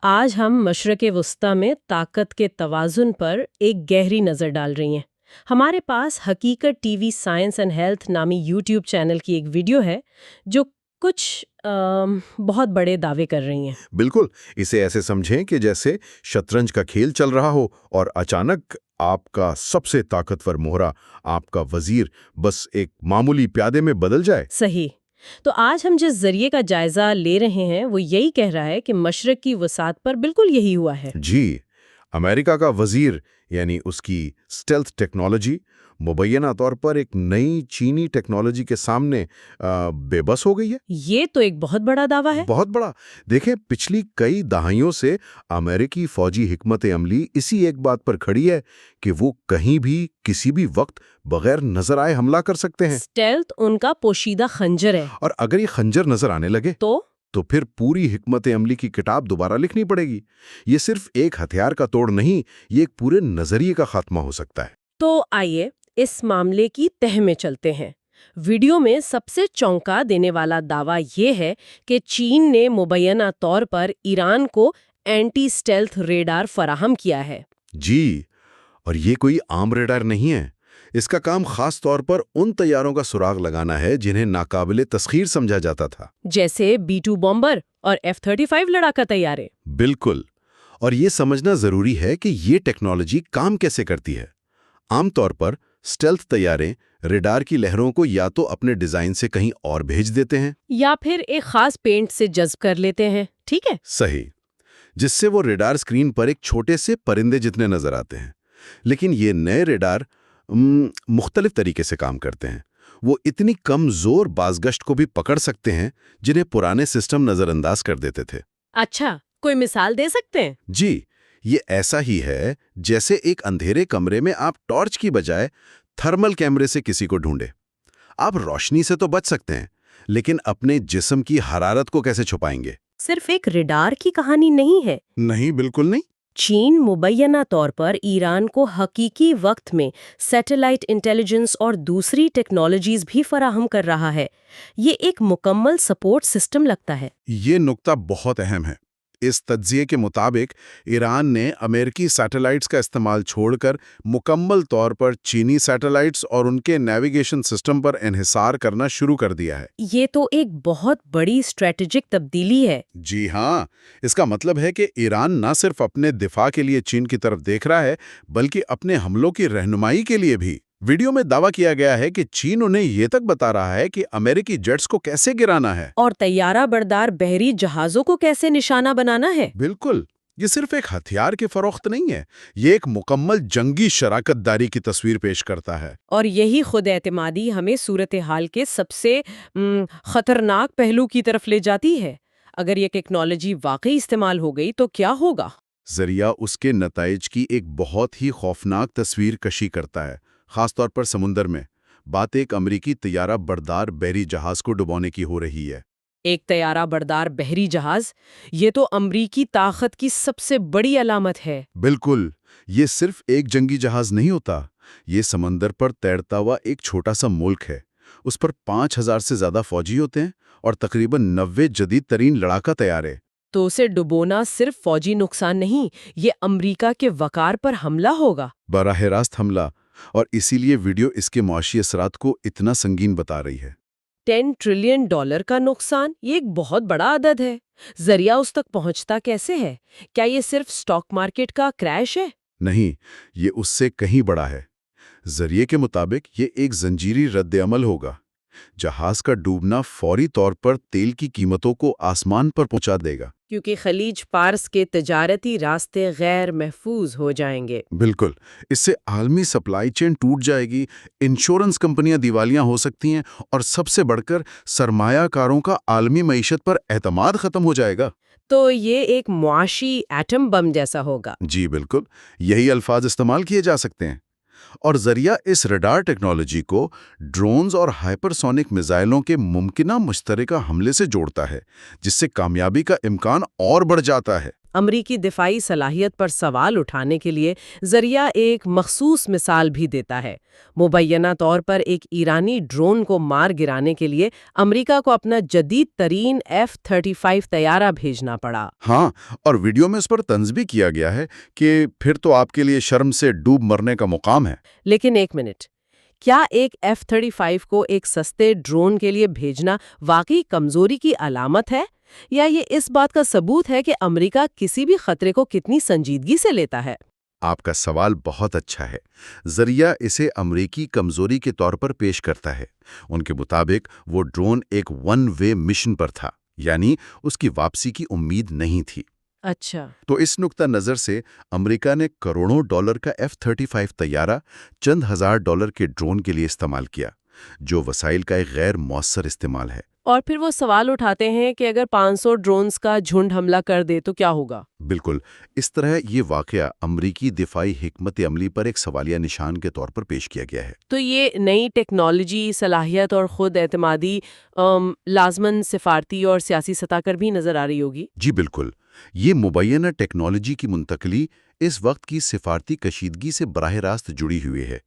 آج ہم مشرق وسطیٰ میں طاقت کے توازن پر ایک گہری نظر ڈال رہی ہیں۔ ہمارے پاس حقیقت T V science and health نامی یوٹیوب چینل کی ایک ویڈیو ہے جو کچھ بہت بڑے دعوے کر رہی ہیں۔ بالکل، اسے ایسے سمجھیں کہ جیسے شطرنج کا کھیل چل رہا ہو اور اچانک آپ کا سب سے طاقتور مہرہ، آپ کا وزیر، بس ایک معمولی پیادے میں بدل جائے۔ صحیح۔ تو آج ہم جس ذریعے کا جائزہ لے رہے ہیں وہ یہی کہہ رہا ہے کہ مشرق کی وسعت پر بالکل یہی ہوا ہے۔ جی، امریکہ کا وزیر یعنی اس کی اسٹیلتھ ٹیکنالوجی مبینہ طور پر ایک نئی چینی ٹیکنالوجی کے سامنے بے بس ہو گئی ہے۔ یہ تو ایک بہت بڑا دعویٰ ہے۔ بہت بڑا۔ دیکھیں، پچھلی کئی دہائیوں سے امریکی فوجی حکمت عملی اسی ایک بات پر کھڑی ہے کہ وہ کہیں بھی کسی بھی وقت بغیر نظر آئے حملہ کر سکتے ہیں۔ اسٹیلتھ ان کا پوشیدہ خنجر ہے۔ اور اگر یہ خنجر نظر آنے لگے تو پھر پوری حکمت عملی کی کتاب دوبارہ لکھنی پڑے گی۔ یہ صرف ایک ہتھیار کا توڑ نہیں، یہ ایک پورے نظریے کا خاتمہ ہو سکتا ہے۔ تو آئیے اس معاملے کی تہہ میں چلتے ہیں۔ ویڈیو میں سب سے چونکا دینے والا دعویٰ یہ ہے کہ چین نے مبینہ طور پر ایران کو اینٹی اسٹیلتھ ریڈار فراہم کیا ہے۔ جی، اور یہ کوئی عام ریڈار نہیں ہے۔ اس کا کام خاص طور پر ان طیاروں کا سراغ لگانا ہے جنہیں ناقابل تسخیر سمجھا جاتا تھا، جیسے B-2 بمبر اور F-35 لڑاکا طیارے۔ بالکل، اور یہ سمجھنا ضروری ہے کہ یہ ٹیکنالوجی کام کیسے کرتی ہے۔ عام طور پر اسٹیلتھ طیارے ریڈار کی لہروں کو یا تو اپنے ڈیزائن سے کہیں اور بھیج دیتے ہیں یا پھر ایک خاص پینٹ سے جذب کر لیتے ہیں، ٹھیک ہے؟ صحیح، جس سے وہ ریڈار اسکرین پر ایک چھوٹے سے پرندے جتنے نظر آتے ہیں۔ لیکن یہ نئے ریڈار مختلف طریقے سے کام کرتے ہیں۔ وہ اتنی کم زور بازگشت کو بھی پکڑ سکتے ہیں جنہیں پرانے سسٹم نظر انداز کر دیتے تھے۔ اچھا، کوئی مثال دے سکتے ہیں؟ جی، یہ ایسا ہی ہے جیسے ایک اندھیرے کمرے میں آپ ٹارچ کی بجائے تھرمل کیمرے سے کسی کو ڈھونڈے۔ آپ روشنی سے تو بچ سکتے ہیں، لیکن اپنے جسم کی حرارت کو کیسے چھپائیں گے؟ صرف ایک ریڈار کی کہانی نہیں ہے۔ نہیں، بالکل نہیں۔ چین مبینہ طور پر ایران کو حقیقی وقت میں سیٹلائٹ انٹیلیجنس اور دوسری ٹیکنالوجیز بھی فراہم کر رہا ہے۔ یہ ایک مکمل سپورٹ سسٹم لگتا ہے۔ یہ نکتہ بہت اہم ہے۔ اس تجزیے کے مطابق ایران نے امریکی سیٹلائٹس کا استعمال چھوڑ کر مکمل طور پر چینی سیٹلائٹس اور ان کے نیویگیشن سسٹم پر انحصار کرنا شروع کر دیا ہے۔ یہ تو ایک بہت بڑی اسٹریٹجک تبدیلی ہے۔ جی ہاں، اس کا مطلب ہے کہ ایران نہ صرف اپنے دفاع کے لیے چین کی طرف دیکھ رہا ہے بلکہ اپنے حملوں کی رہنمائی کے لیے بھی۔ ویڈیو میں دعویٰ کیا گیا ہے کہ چین انہیں یہ تک بتا رہا ہے کہ امریکی جیٹس کو کیسے گرانا ہے اور طیارہ بردار بحری جہازوں کو کیسے نشانہ بنانا ہے۔ بالکل، یہ صرف ایک ہتھیار کی فروخت نہیں ہے، یہ ایک مکمل جنگی شراکت داری کی تصویر پیش کرتا ہے۔ اور یہی خود اعتمادی ہمیں صورتحال کے سب سے خطرناک پہلو کی طرف لے جاتی ہے۔ اگر یہ ٹیکنالوجی واقعی استعمال ہو گئی تو کیا ہوگا؟ ذریعہ اس کے نتائج کی ایک بہت ہی خوفناک تصویر کشی کرتا ہے، خاص طور پر سمندر میں۔ بات ایک امریکی طیارہ بردار بحری جہاز کو ڈبونے کی ہو رہی ہے۔ ایک طیارہ بردار بحری جہاز، یہ تو امریکی طاقت کی سب سے بڑی علامت ہے۔ بالکل، یہ صرف ایک جنگی جہاز نہیں ہوتا، یہ سمندر پر تیرتا ہوا ایک چھوٹا سا ملک ہے۔ اس پر 5000 سے زیادہ فوجی ہوتے ہیں اور تقریباً 90 جدید ترین لڑاکا طیارے۔ تو اسے ڈبونا صرف فوجی نقصان نہیں، یہ امریکہ کے وقار پر حملہ ہوگا۔ براہ راست حملہ، اور اسی لیے ویڈیو اس کے معاشی اثرات کو اتنا سنگین بتا رہی ہے۔ $10 ٹریلین کا نقصان، یہ ایک بہت بڑا عدد ہے۔ ذریعہ اس تک پہنچتا کیسے ہے؟ کیا یہ صرف سٹاک مارکیٹ کا کریش ہے؟ نہیں، یہ اس سے کہیں بڑا ہے۔ ذریعے کے مطابق یہ ایک زنجیری رد عمل ہوگا۔ جہاز کا ڈوبنا فوری طور پر تیل کی قیمتوں کو آسمان پر پہنچا دے گا، کیونکہ خلیج پارس کے تجارتی راستے غیر محفوظ ہو جائیں گے۔ بالکل، اس سے عالمی سپلائی چین ٹوٹ جائے گی، انشورنس کمپنیاں دیوالیاں ہو سکتی ہیں، اور سب سے بڑھ کر سرمایہ کاروں کا عالمی معیشت پر اعتماد ختم ہو جائے گا۔ تو یہ ایک معاشی ایٹم بم جیسا ہوگا۔ جی بالکل، یہی الفاظ استعمال کیے جا سکتے ہیں۔ اور ذریعہ اس ریڈار ٹیکنالوجی کو ڈرونز اور ہائپرسونک میزائلوں کے ممکنہ مشترکہ حملے سے جوڑتا ہے، جس سے کامیابی کا امکان اور بڑھ جاتا ہے۔ امریکی دفاعی صلاحیت پر سوال اٹھانے کے لیے ذریعہ ایک مخصوص مثال بھی دیتا ہے۔ مبینہ طور پر ایک ایرانی ڈرون کو مار گرانے کے لیے امریکہ کو اپنا جدید ترین F-35 طیارہ بھیجنا پڑا۔ ہاں، اور ویڈیو میں اس پر طنز بھی کیا گیا ہے کہ پھر تو آپ کے لیے شرم سے ڈوب مرنے کا مقام ہے۔ لیکن ایک منٹ، کیا ایک F-35 کو ایک سستے ڈرون کے لیے بھیجنا واقعی کمزوری کی علامت ہے، یا یہ اس بات کا ثبوت ہے کہ امریکہ کسی بھی خطرے کو کتنی سنجیدگی سے لیتا ہے؟ آپ کا سوال بہت اچھا ہے۔ ذریعہ اسے امریکی کمزوری کے طور پر پیش کرتا ہے۔ ان کے مطابق وہ ڈرون ایک ون وے مشن پر تھا، یعنی اس کی واپسی کی امید نہیں تھی۔ اچھا، تو اس نقطہ نظر سے امریکہ نے کروڑوں ڈالر کا F-35 طیارہ چند ہزار ڈالر کے ڈرون کے لیے استعمال کیا، جو وسائل کا ایک غیر مؤثر استعمال ہے۔ اور پھر وہ سوال اٹھاتے ہیں کہ اگر 500 ڈرونز کا جھنڈ حملہ کر دے تو کیا ہوگا؟ بالکل، اس طرح یہ واقعہ امریکی دفاعی حکمت عملی پر ایک سوالیہ نشان کے طور پر پیش کیا گیا ہے۔ تو یہ نئی ٹیکنالوجی، صلاحیت اور خود اعتمادی لازماً سفارتی اور سیاسی سطح پر بھی نظر آ رہی ہوگی؟ جی بالکل، یہ مبینہ ٹیکنالوجی کی منتقلی اس وقت کی سفارتی کشیدگی سے براہ راست جڑی ہوئی ہے۔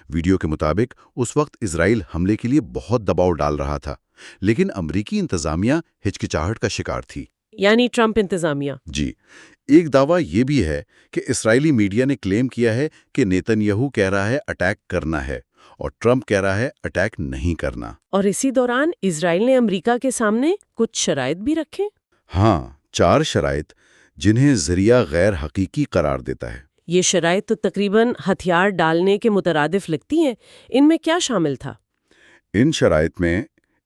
ویڈیو کے مطابق اس وقت اسرائیل حملے کے لیے بہت دباؤ ڈال رہا تھا، لیکن امریکی انتظامیہ ہچکچاہٹ کا شکار تھی۔ یعنی ٹرمپ انتظامیہ؟ جی، ایک دعویٰ یہ بھی ہے کہ اسرائیلی میڈیا نے کلیم کیا ہے کہ نیتن یاہو کہہ رہا ہے اٹیک کرنا ہے، اور ٹرمپ کہہ رہا ہے اٹیک نہیں کرنا۔ اور اسی دوران اسرائیل نے امریکہ کے سامنے کچھ شرائط بھی رکھے؟ ہاں، 4 شرائط جنہیں ذریعہ غیر حقیقی قرار دیتا ہے۔ یہ شرائط تو تقریباً ہتھیار ڈالنے کے مترادف لگتی ہیں۔ ان میں کیا شامل تھا؟ ان شرائط میں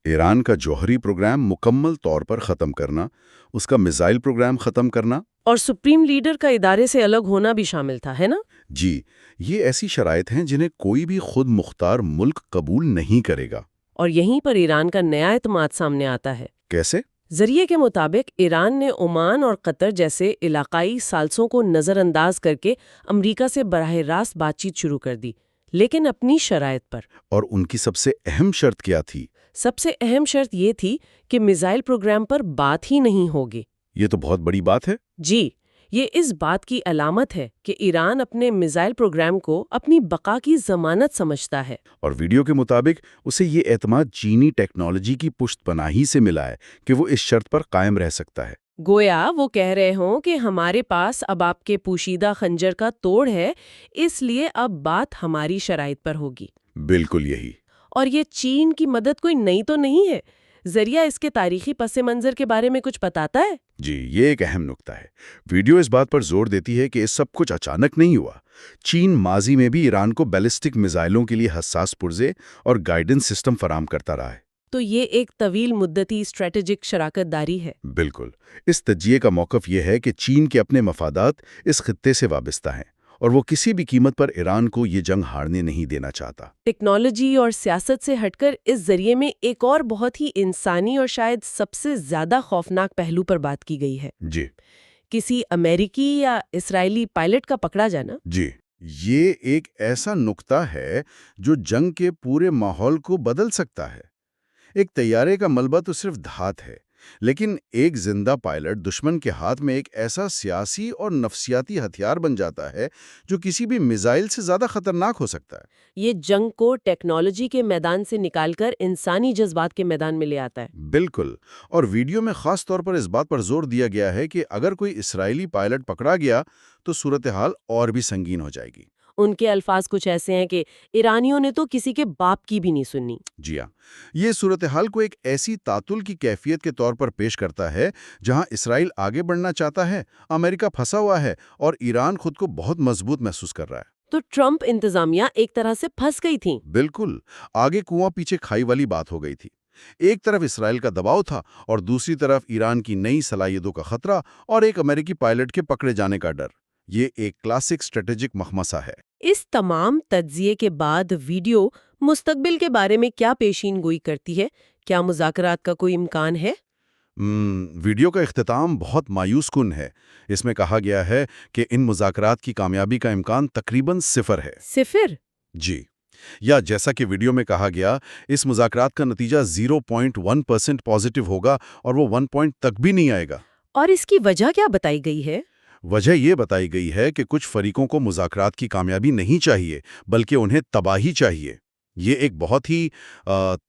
ایران کا جوہری پروگرام مکمل طور پر ختم کرنا، اس کا میزائل پروگرام ختم کرنا، اور سپریم لیڈر کا ادارے سے الگ ہونا بھی شامل تھا، ہے نا؟ جی، یہ ایسی شرائط ہیں جنہیں کوئی بھی خود مختار ملک قبول نہیں کرے گا۔ اور یہیں پر ایران کا نیا اعتماد سامنے آتا ہے۔ کیسے؟ ذریعے کے مطابق ایران نے عمان اور قطر جیسے علاقائی ثالثوں کو نظر انداز کر کے امریکہ سے براہ راست بات چیت شروع کر دی، لیکن اپنی شرائط پر۔ اور ان کی سب سے اہم شرط کیا تھی؟ سب سے اہم شرط یہ تھی کہ میزائل پروگرام پر بات ہی نہیں ہوگی۔ یہ تو بہت بڑی بات ہے۔ جی، یہ اس بات کی علامت ہے کہ ایران اپنے میزائل پروگرام کو اپنی بقا کی ضمانت سمجھتا ہے۔ اور ویڈیو کے مطابق اسے یہ اعتماد چینی ٹیکنالوجی کی پشت پناہی سے ملا ہے کہ وہ اس شرط پر قائم رہ سکتا ہے۔ گویا وہ کہہ رہے ہوں کہ ہمارے پاس اب آپ کے پوشیدہ خنجر کا توڑ ہے، اس لیے اب بات ہماری شرائط پر ہوگی۔ بالکل یہی۔ اور یہ چین کی مدد کوئی نئی تو نہیں ہے؟ ذریعہ اس کے تاریخی پس منظر کے بارے میں کچھ بتاتا ہے؟ جی، یہ ایک اہم نکتہ ہے۔ ویڈیو اس بات پر زور دیتی ہے کہ یہ سب کچھ اچانک نہیں ہوا۔ چین ماضی میں بھی ایران کو بیلسٹک میزائلوں کے لیے حساس پرزے اور گائیڈنس سسٹم فراہم کرتا رہا ہے۔ تو یہ ایک طویل مدتی اسٹریٹجک شراکت داری ہے۔ بالکل، اس تجزیے کا موقف یہ ہے کہ چین کے اپنے مفادات اس خطے سے وابستہ ہیں، اور وہ کسی بھی قیمت پر ایران کو یہ جنگ ہارنے نہیں دینا چاہتا۔ ٹیکنالوجی اور سیاست سے ہٹ کر اس ذریعے میں ایک اور بہت ہی انسانی اور شاید سب سے زیادہ خوفناک پہلو پر بات کی گئی ہے۔ جی کسی امریکی یا اسرائیلی پائلٹ کا پکڑا جانا۔ جی، یہ ایک ایسا نقطہ ہے جو جنگ کے پورے ماحول کو بدل سکتا ہے۔ ایک طیارے کا ملبہ تو صرف دھات ہے، لیکن ایک زندہ پائلٹ دشمن کے ہاتھ میں ایک ایسا سیاسی اور نفسیاتی ہتھیار بن جاتا ہے جو کسی بھی میزائل سے زیادہ خطرناک ہو سکتا ہے۔ یہ جنگ کو ٹیکنالوجی کے میدان سے نکال کر انسانی جذبات کے میدان میں لے آتا ہے۔ بالکل، اور ویڈیو میں خاص طور پر اس بات پر زور دیا گیا ہے کہ اگر کوئی اسرائیلی پائلٹ پکڑا گیا تو صورتحال اور بھی سنگین ہو جائے گی۔ ان کے الفاظ کچھ ایسے ہیں کہ ایرانیوں نے تو کسی کے باپ کی بھی نہیں سنی۔ جی ہاں، یہ صورتحال کو ایک ایسی تعطل کی کیفیت کے طور پر پیش کرتا ہے جہاں اسرائیل آگے بڑھنا چاہتا ہے، امریکہ پھنسا ہوا ہے، اور ایران خود کو بہت مضبوط محسوس کر رہا ہے۔ تو ٹرمپ انتظامیہ ایک طرح سے پھنس گئی تھی۔ بالکل، آگے کنواں پیچھے کھائی والی بات ہو گئی تھی۔ ایک طرف اسرائیل کا دباؤ تھا اور دوسری طرف ایران کی نئی صلاحیتوں کا خطرہ اور ایک امریکی پائلٹ کے پکڑے جانے کا ڈر۔ یہ ایک کلاسک اسٹریٹجک مخمصہ ہے۔ اس تمام تجزیے کے بعد ویڈیو مستقبل کے بارے میں کیا پیشین گوئی کرتی ہے؟ کیا مذاکرات کا کوئی امکان ہے؟ ویڈیو کا اختتام بہت مایوس کن ہے۔ اس میں کہا گیا ہے کہ ان مذاکرات کی کامیابی کا امکان تقریباً 0 ہے۔ 0؟ جی، یا جیسا کہ ویڈیو میں کہا گیا، اس مذاکرات کا نتیجہ 0.1% پازیٹیو ہوگا اور وہ 1 تک بھی نہیں آئے گا۔ اور اس کی وجہ کیا بتائی گئی ہے؟ وجہ یہ بتائی گئی ہے کہ کچھ فریقوں کو مذاکرات کی کامیابی نہیں چاہیے بلکہ انہیں تباہی چاہیے۔ یہ ایک بہت ہی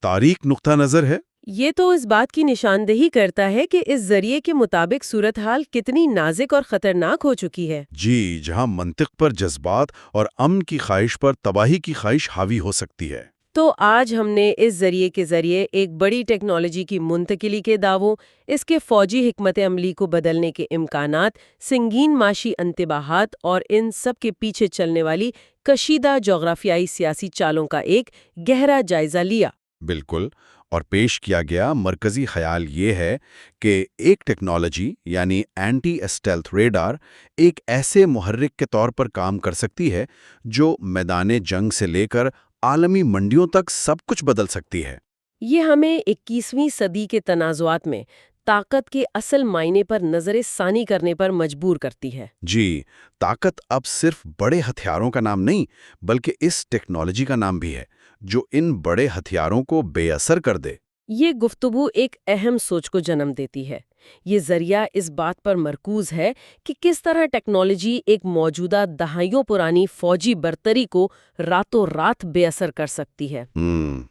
تاریک نقطہ نظر ہے۔ یہ تو اس بات کی نشاندہی کرتا ہے کہ اس ذریعے کے مطابق صورتحال کتنی نازک اور خطرناک ہو چکی ہے۔ جی، جہاں منطق پر جذبات اور امن کی خواہش پر تباہی کی خواہش حاوی ہو سکتی ہے۔ تو آج ہم نے اس ذریعے کے ذریعے ایک بڑی ٹیکنالوجی کی منتقلی کے دعووں، اس کے فوجی حکمت عملی کو بدلنے کے امکانات، سنگین معاشی انتباہات اور ان سب کے پیچھے چلنے والی کشیدہ جغرافیائی سیاسی چالوں کا ایک گہرا جائزہ لیا۔ بالکل، اور پیش کیا گیا مرکزی خیال یہ ہے کہ ایک ٹیکنالوجی یعنی اینٹی اسٹیلتھ ریڈار ایک ایسے محرک کے طور پر کام کر سکتی ہے جو میدان جنگ سے لے کر عالمی منڈیوں تک سب کچھ بدل سکتی ہے۔ یہ ہمیں 21ویں صدی کے تنازعات میں طاقت کے اصل معنی پر نظر ثانی کرنے پر مجبور کرتی ہے۔ جی، طاقت اب صرف بڑے ہتھیاروں کا نام نہیں بلکہ اس ٹیکنالوجی کا نام بھی ہے جو ان بڑے ہتھیاروں کو بے اثر کر دے۔ یہ گفتگو ایک اہم سوچ کو جنم دیتی ہے۔ یہ ذریعہ اس بات پر مرکوز ہے کہ کس طرح ٹیکنالوجی ایک موجودہ دہائیوں پرانی فوجی برتری کو راتوں رات بے اثر کر سکتی ہے۔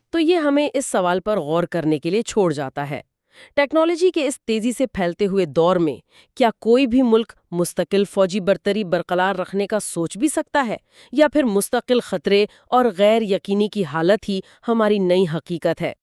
تو یہ ہمیں اس سوال پر غور کرنے کے لیے چھوڑ جاتا ہے، ٹیکنالوجی کے اس تیزی سے پھیلتے ہوئے دور میں کیا کوئی بھی ملک مستقل فوجی برتری برقرار رکھنے کا سوچ بھی سکتا ہے، یا پھر مستقل خطرے اور غیر یقینی کی حالت ہی ہماری نئی حقیقت ہے؟